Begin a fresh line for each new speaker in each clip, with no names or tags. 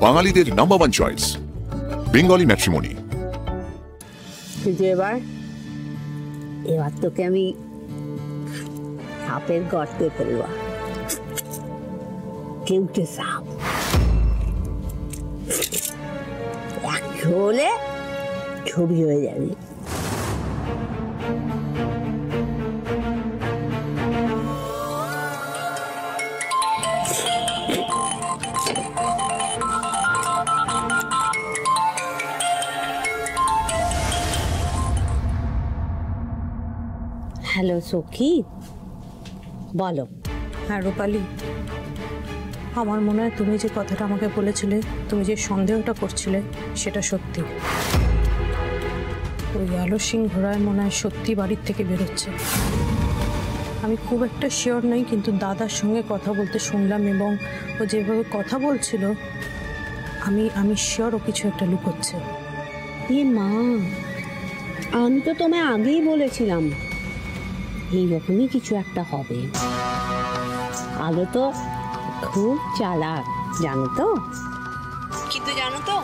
বাঙালিদের number 1 choice Bengali matrimony.
এবার তোকে আমি সাপের গর্তে ফেলবা, কেউটে সাপ হলে ছবি হয়ে যাবে। হ্যালো সখী, বলো।
হ্যাঁ রূপালী, আমার মনে হয় তুমি যে কথাটা আমাকে বলেছিলে, তুমি যে সন্দেহটা করছিলে সেটা সত্যি। ওই আলো সিংহ রায় মনে হয় সত্যি বাড়ির থেকে বেরোচ্ছে। আমি খুব একটা শিওর নই, কিন্তু দাদার সঙ্গে কথা বলতে শুনলাম এবং ও যেভাবে কথা বলছিল আমি শিওর ও কিছু একটা লুকোচ্ছে।
এ মা, আমি তো তোমায় আগেই বলেছিলাম এইরকমই কিছু একটা হবে। আলো তো খুব চালাক, জানো তো। কিন্তু জানো তো,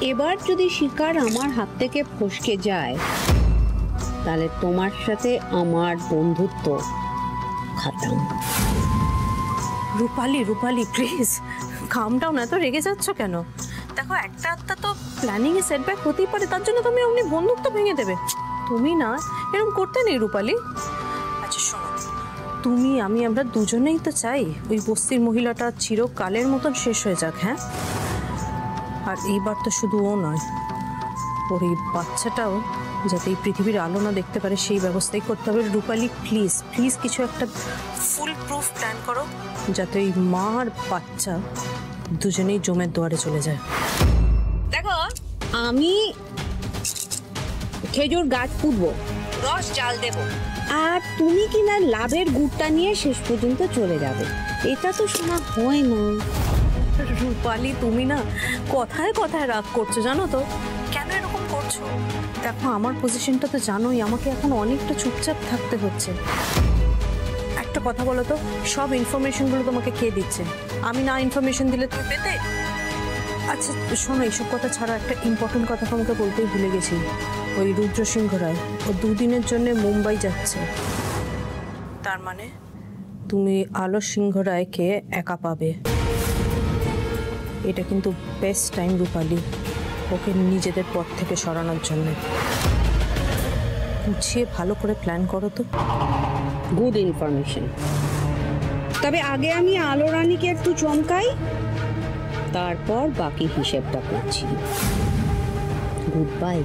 এবার যদি শিকার আমার হাত থেকে ফসকে যায় তাহলে তোমার সাথে আমার বন্ধুত্ব খতম।
রূপালী রূপালী প্লিজ কাম ডাউন, এত রেগে যাচ্ছ কেন? দেখো, একটা আত্মা তো প্ল্যানিং এ সেটব্যাক হতেই পারে, তার জন্য তুমি অমনি বন্ধুত্ব ভেঙে দেবে। তুমি না এরকম করতে নেই রূপালী। আচ্ছা শোনো, তুমি আমরা দুজনেই তো চাই ওই বস্তির মহিলাটা চিরকালের মতন শেষ হয়ে যাক। হ্যাঁ, আর এইবার তো শুধু ও নয়, ওর এই বাচ্চাটাও যাতে এই পৃথিবীর আলো না দেখতে পারে সেই ব্যবস্থাই করতে হবে। রূপালী প্লিজ প্লিজ কিছু একটা ফুল প্রুফ প্ল্যান করো, যাতে এই মা আর বাচ্চা দুজনেই জমের দুয়ারে চলে যায়।
দেখো, আমি খেজুর গাছ পুঁতবো, রস জাল দেব, আর তুমি কিনা লাভের গুড়টা নিয়ে শেষ পর্যন্ত চলে যাবে। এটা তো শোনা হয় না।
রূপালী, তুমি না কথায় কথায় রাগ করছো, জানো তো। কেন এরকম করছো? দেখো, আমার পজিশনটা তো জানোই, আমাকে এখন অনেকটা চুপচাপ থাকতে হচ্ছে। একটা কথা বলো তো, সব ইনফরমেশনগুলো তোমাকে কে দিচ্ছে? আমি না ইনফরমেশন দিলে তুমি পেতে? আচ্ছা শোনো, এইসব কথা ছাড়া একটা ইম্পর্টেন্ট কথা তোমাকে বলতেই ভুলে গেছি। ওই রুদ্র সিংহ রায় ও 2 দিনের জন্য মুম্বাই যাচ্ছে। তার মানে তুমি আলো সিংহ রায়কে একা পাবে। এটা কিন্তু বেস্ট টাইম রূপালী, ওকে নিজেদের পথ থেকে সরানোর জন্য। গুছিয়ে ভালো করে প্ল্যান করো তো।
Good information. তবে আগে আমি আলো রানীকে একটু চমকাই, তারপর বাকি হিসেবটা করছি। Good bye.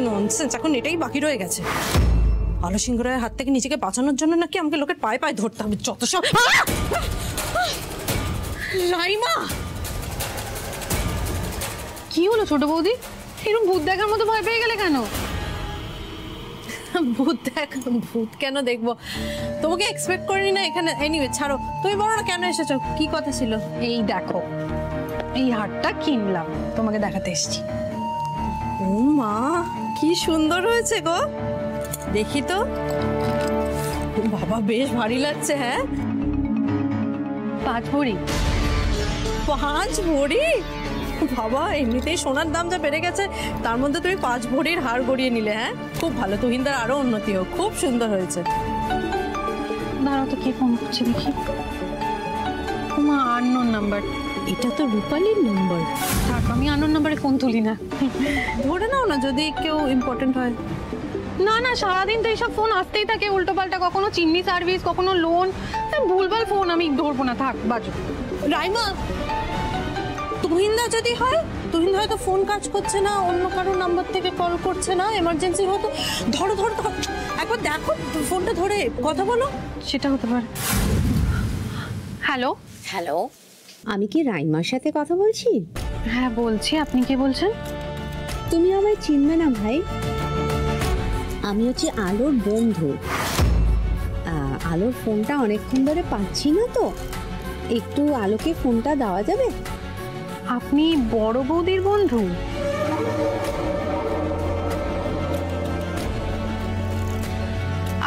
ননসেন্স, এখন এটাই বাকি রয়ে গেছে। আলো সিংহ রায়ের হাত থেকে নিজেকে বাঁচানোর জন্য নাকি আমাকে লোকের পায়ে পায়ে ধরতে হবে। যত সব। রাইমা,
কি হলো ছোট বৌদি? এরকম ভূত দেখার মতো ভয় পেয়ে গেলে কেন?
ভূত কেন দেখবো? তোমাকে এক্সপেক্ট করিনি না এখানে। এনিওয়ে ছাড়ো, তুমি বলো না কেন এসেছো, কি কথা ছিল?
এই দেখো, এই হারটা কিনলাম, তোমাকে দেখাতে এসেছি।
ও মা, কি সুন্দর হয়েছে গো, দেখি তো। বাবা, বেশ ভারী লাগছে। হ্যাঁ,
5 ভরি।
5 ভরি? বাবা, এমনিতেই সোনার দাম যা বেড়ে গেছে, তার মধ্যে তুমি 5 ভরির হার গড়িয়ে নিলে। হ্যাঁ, খুব ভালো। তুহিনদার আরো উন্নতি হোক, খুব সুন্দর হয়েছে।
দাঁড়াও তো, কে ফোন করছে দেখি। মা, আননোন নাম্বার।
এটা তো রূপালীর নম্বর।
থাক, আমি আননোন নাম্বারে ফোন তুলি না।
ধরে নাও না, যদি কেউ ইম্পর্টেন্ট হয়।
না না, সারাদিন তো এইসব ফোন আসতেই থাকে উল্টো পাল্টা, কখনো চিমনি সার্ভিস, কখনো লোন, ভুলভাল ফোন, আমি ধরবো না, থাক বাজো।
রাইমা, তুহিনদা যদি হয়, তুহিনদা হয়তো ফোন কাজ করছে না, অন্য কারোর নাম্বার থেকে কল করছে না, এমার্জেন্সি হয়তো। ধরো ধরো ধরো, একবার দেখো, ফোনটা ধরে কথা বলো।
সেটা হতে পারে। হ্যালো
হ্যালো, আমি কি রাইমার সাথে কথা বলছি?
হ্যাঁ বলছি, আপনি কে বলছেন?
তুমি আমায় চিনবে না ভাই, আমি হচ্ছে আলোর বন্ধু। আলোর ফোনটা অনেকক্ষণ ধরে পাচ্ছি না, তো একটু আলোকে ফোনটা দেওয়া যাবে?
আপনি বড় বৌদির বন্ধু?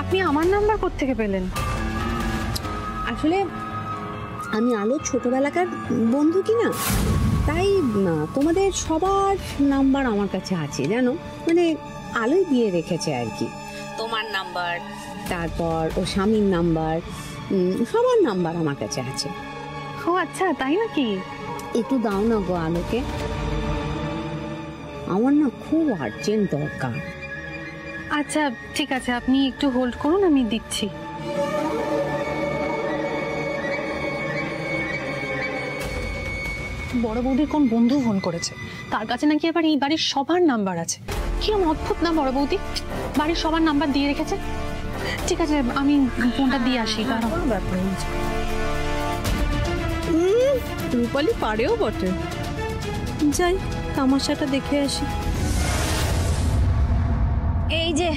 আপনি আমার নাম্বার কোত্থেকে পেলেন?
আসলে আমি আলো ছোটবেলাকার বন্ধু কিনা, তাই তোমাদের সবার নাম্বার আমার কাছে আছে জানো, মানে আলোই দিয়ে রেখেছে আর কি। তোমার নাম্বার, তারপর ও স্বামীর নাম্বার, সবার নাম্বার আমার কাছে আছে।
ও আচ্ছা, তাই নাকি?
একটু দাও না গো আলোকে, আমার না খুব আর্জেন্ট দরকার।
আচ্ছা ঠিক আছে, আপনি একটু হোল্ড করুন, আমি দিচ্ছি। বড় বৌদির কোন বন্ধু ফোন করেছে, তার কাছে নাকি আবার এই বাড়ির সবার নাম্বার আছে। কিরকম অদ্ভুত না বড় বৌদি, বাড়ির সবার নাম্বার দিয়ে রেখেছে। ঠিক আছে, আমি ফোনটা দিয়ে আসি।
রূপালী পারেও বটে, যাই তামাশাটা দেখে আসি।
এই যে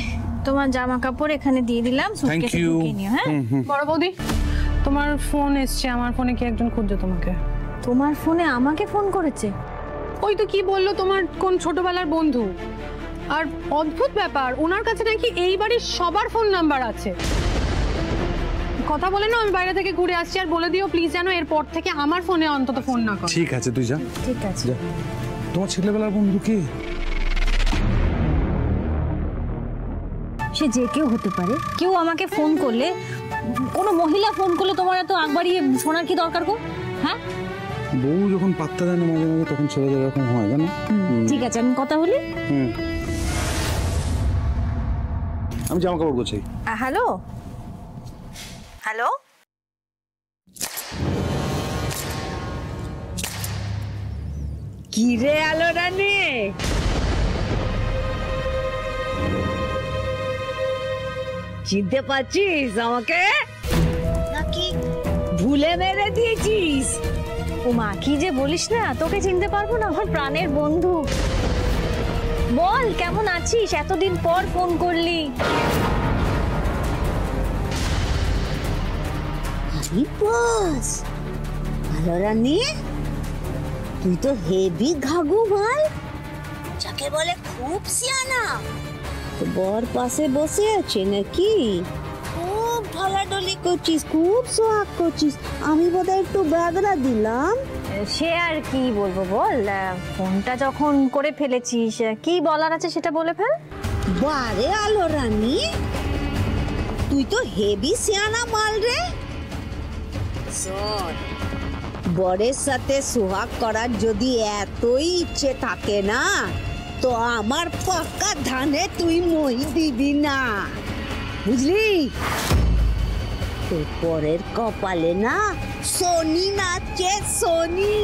তোমার জামা কাপড় এখানে দিয়ে দিলাম, সুটকেসে ঢুকিয়ে নিও। হ্যাঁ
বড় বৌদি, তোমার ফোন এসছে, আমার ফোনে কি একজন খুঁজছে তোমাকে।
তোমার ফোনে আমাকে ফোন করেছে?
ওই তো কি বললো, তোমার কোন ছোটবেলার বন্ধু। আর অদ্ভুত ব্যাপার, ওনার কাছে নাকি এই বাড়ির সবার ফোন নাম্বার আছে। কথা বলে না, আমি বাইরে থেকে ঘুরে আসছি। আর বলে দিও প্লিজ যেন এরপর থেকে আমার ফোনে অন্তত ফোন না করে।
ঠিক আছে, তুই যা।
ঠিক আছে।
তোমার ছেলেবেলার বন্ধু কি?
সে যে কেউ হতে পারে। কেউ আমাকে ফোন করলে, কোনো মহিলা ফোন করলে তোমার এত আগ বাড়িয়ে শোনার কি দরকার গো? হ্যাঁ,
বউ যখন পাত্তা দেয় না মাঝে মাঝে, তখন ছেলেদের এরকম হয়, জানো?
ঠিক আছে, আমি কথা বলি।
আমি জামা কাপড় গোছাই।
হ্যালো হ্যালো,
কি রে আলো রানী, চিনতে পারছিস আমাকে নাকি ভুলে মেরে দিয়েছিস?
ও মা, কি যে বলিস না, তোকে চিনতে পারবো না? আমার প্রাণের বন্ধু। বল কেমন আছিস, এতদিন পর ফোন করলি।
বাস আলো রানী, তুই তো হেভি ঘাগু মাল, যাকে বলে খুব সিয়ানা। তো বর পাশে বসে আছে নাকি? খুব ঢলাঢলি করছিস, খুব সোহাগ করছিস। আমি বোধহয় একটু ব্যাগরা দিলাম।
সে আর কি বলবো বল, ফোনটা যখন করে ফেলেছিস, কি বলার আছে সেটা বলে ফেল।
বারে আলো রানী, তুই তো হেভি সিয়ানা মাল রে। শোন, বরের সাথে সোহাগ করার যদি এতই ইচ্ছে থাকে না, তো আমার পাকা ধানে তুই মই দিবি না, বুঝলি? তোর পরের কপালে না শনি নাচে, শনি।